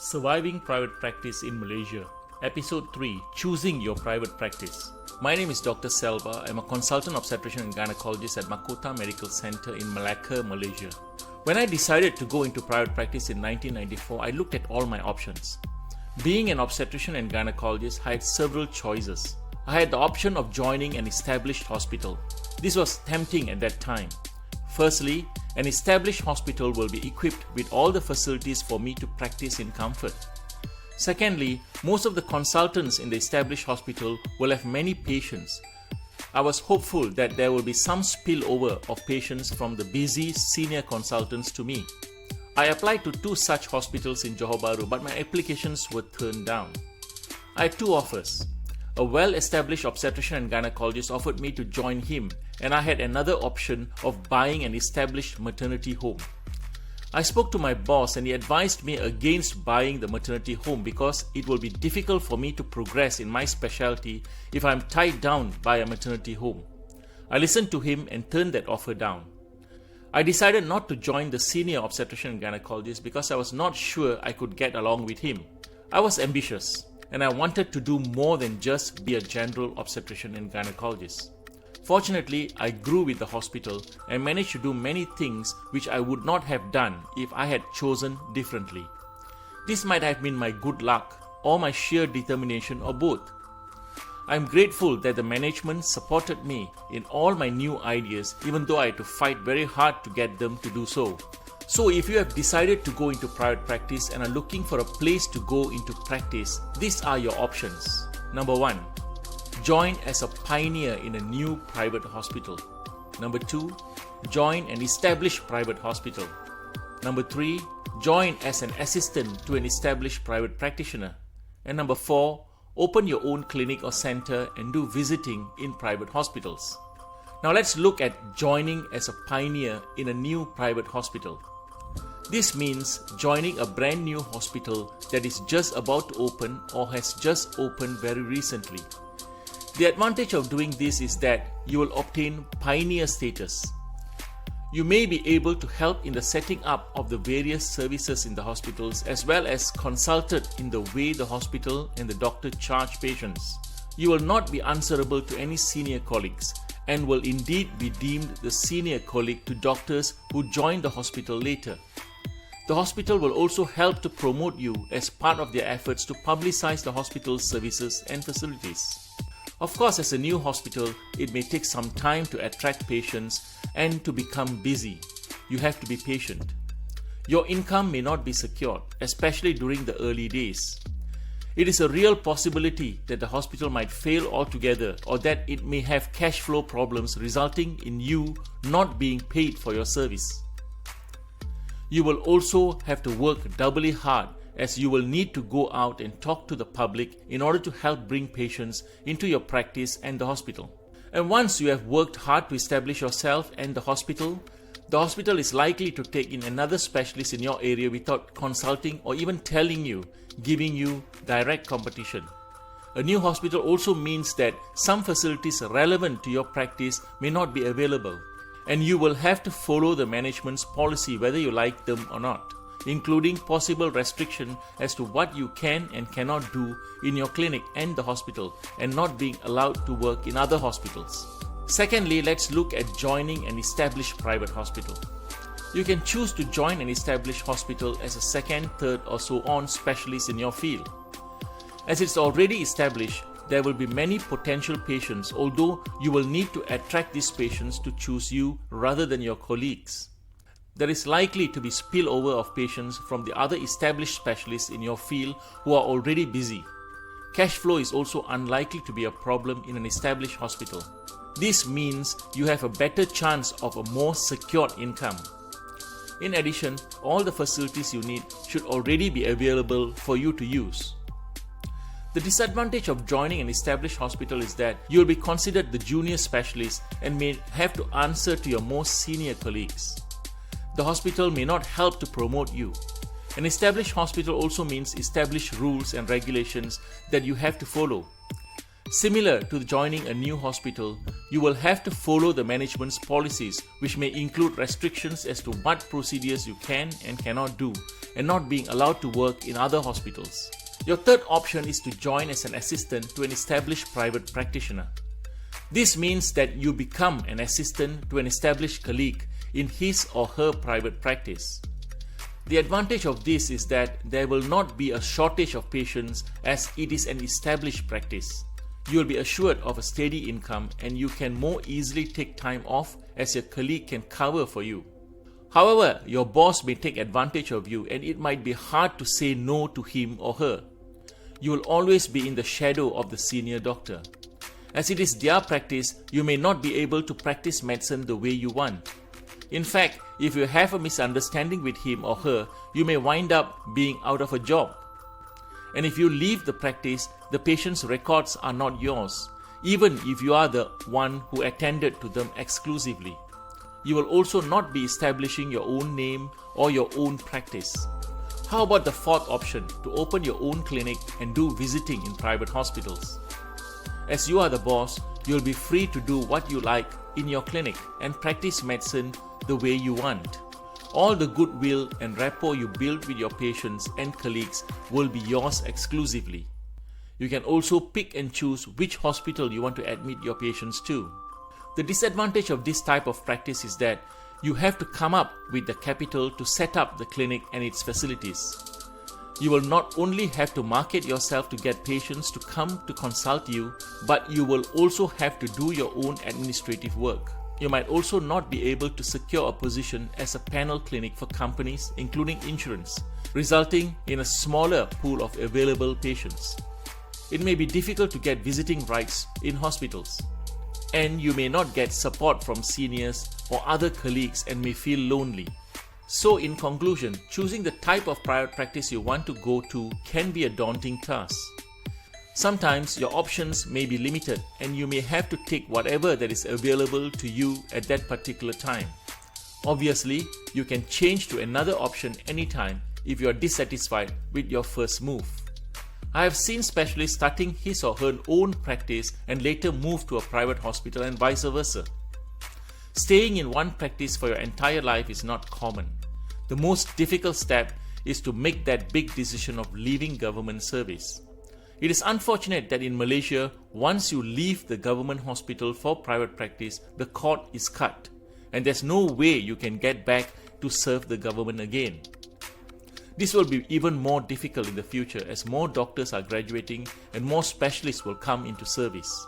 Surviving Private Practice in Malaysia, Episode 3, Choosing Your Private Practice. My name is Dr. Selva. I'm a consultant obstetrician and gynecologist at Mahkota Medical Center in Malacca, Malaysia. When I decided to go into private practice in 1994, I looked at all my options. Being an obstetrician and gynecologist, I had several choices. I had the option of joining an established hospital. This was tempting at that time. Firstly, an established hospital will be equipped with all the facilities for me to practice in comfort. Secondly, most of the consultants in the established hospital will have many patients. I was hopeful that there will be some spillover of patients from the busy senior consultants to me. I applied to 2 such hospitals in Johor Bahru, but my applications were turned down. I had 2 offers. A well-established obstetrician and gynecologist offered me to join him, and I had another option of buying an established maternity home. I spoke to my boss and he advised me against buying the maternity home because it will be difficult for me to progress in my specialty if I am tied down by a maternity home. I listened to him and turned that offer down. I decided not to join the senior obstetrician and gynecologist because I was not sure I could get along with him. I was ambitious and I wanted to do more than just be a general obstetrician and gynecologist. Fortunately, I grew with the hospital and managed to do many things which I would not have done if I had chosen differently. This might have been my good luck or my sheer determination or both. I am grateful that the management supported me in all my new ideas even though I had to fight very hard to get them to do so. So if you have decided to go into private practice and are looking for a place to go into practice, these are your options. Number 1. Join as a pioneer in a new private hospital. Number 2. Join an established private hospital. Number 3. Join as an assistant to an established private practitioner. And number 4. Open your own clinic or center and do visiting in private hospitals. Now let's look at joining as a pioneer in a new private hospital. This means joining a brand new hospital that is just about to open or has just opened very recently. The advantage of doing this is that you will obtain pioneer status. You may be able to help in the setting up of the various services in the hospitals as well as consulted in the way the hospital and the doctor charge patients. You will not be answerable to any senior colleagues and will indeed be deemed the senior colleague to doctors who join the hospital later. The hospital will also help to promote you as part of their efforts to publicize the hospital's services and facilities. Of course, as a new hospital, it may take some time to attract patients and to become busy. You have to be patient. Your income may not be secured, especially during the early days. It is a real possibility that the hospital might fail altogether or that it may have cash flow problems resulting in you not being paid for your service. You will also have to work doubly hard as you will need to go out and talk to the public in order to help bring patients into your practice and the hospital. And once you have worked hard to establish yourself and the hospital is likely to take in another specialist in your area without consulting or even telling you, giving you direct competition. A new hospital also means that some facilities relevant to your practice may not be available, and you will have to follow the management's policy whether you like them or not, including possible restriction as to what you can and cannot do in your clinic and the hospital and not being allowed to work in other hospitals. Secondly, let's look at joining an established private hospital. You can choose to join an established hospital as a second, third or so on specialist in your field. As it's already established, there will be many potential patients, although you will need to attract these patients to choose you rather than your colleagues. There is likely to be spillover of patients from the other established specialists in your field who are already busy. Cash flow is also unlikely to be a problem in an established hospital. This means you have a better chance of a more secured income. In addition, all the facilities you need should already be available for you to use. The disadvantage of joining an established hospital is that you will be considered the junior specialist and may have to answer to your more senior colleagues. The hospital may not help to promote you. An established hospital also means established rules and regulations that you have to follow. Similar to joining a new hospital, you will have to follow the management's policies, which may include restrictions as to what procedures you can and cannot do, and not being allowed to work in other hospitals. Your third option is to join as an assistant to an established private practitioner. This means that you become an assistant to an established colleague in his or her private practice. The advantage of this is that there will not be a shortage of patients as it is an established practice. You will be assured of a steady income and you can more easily take time off as your colleague can cover for you. However, your boss may take advantage of you and it might be hard to say no to him or her. You will always be in the shadow of the senior doctor. As it is their practice, you may not be able to practice medicine the way you want. In fact, if you have a misunderstanding with him or her, you may wind up being out of a job. And if you leave the practice, the patient's records are not yours, even if you are the one who attended to them exclusively. You will also not be establishing your own name or your own practice. How about the fourth option, to open your own clinic and do visiting in private hospitals? As you are the boss, you will be free to do what you like in your clinic and practice medicine the way you want. All the goodwill and rapport you build with your patients and colleagues will be yours exclusively. You can also pick and choose which hospital you want to admit your patients to. The disadvantage of this type of practice is that you have to come up with the capital to set up the clinic and its facilities. You will not only have to market yourself to get patients to come to consult you, but you will also have to do your own administrative work. You might also not be able to secure a position as a panel clinic for companies, including insurance, resulting in a smaller pool of available patients. It may be difficult to get visiting rights in hospitals, and you may not get support from seniors or other colleagues and may feel lonely. So in conclusion, choosing the type of private practice you want to go to can be a daunting task. Sometimes your options may be limited and you may have to take whatever that is available to you at that particular time. Obviously, you can change to another option anytime if you are dissatisfied with your first move. I have seen specialists starting his or her own practice and later move to a private hospital and vice versa. Staying in one practice for your entire life is not common. The most difficult step is to make that big decision of leaving government service. It is unfortunate that in Malaysia, once you leave the government hospital for private practice, the cord is cut and there's no way you can get back to serve the government again. This will be even more difficult in the future as more doctors are graduating and more specialists will come into service.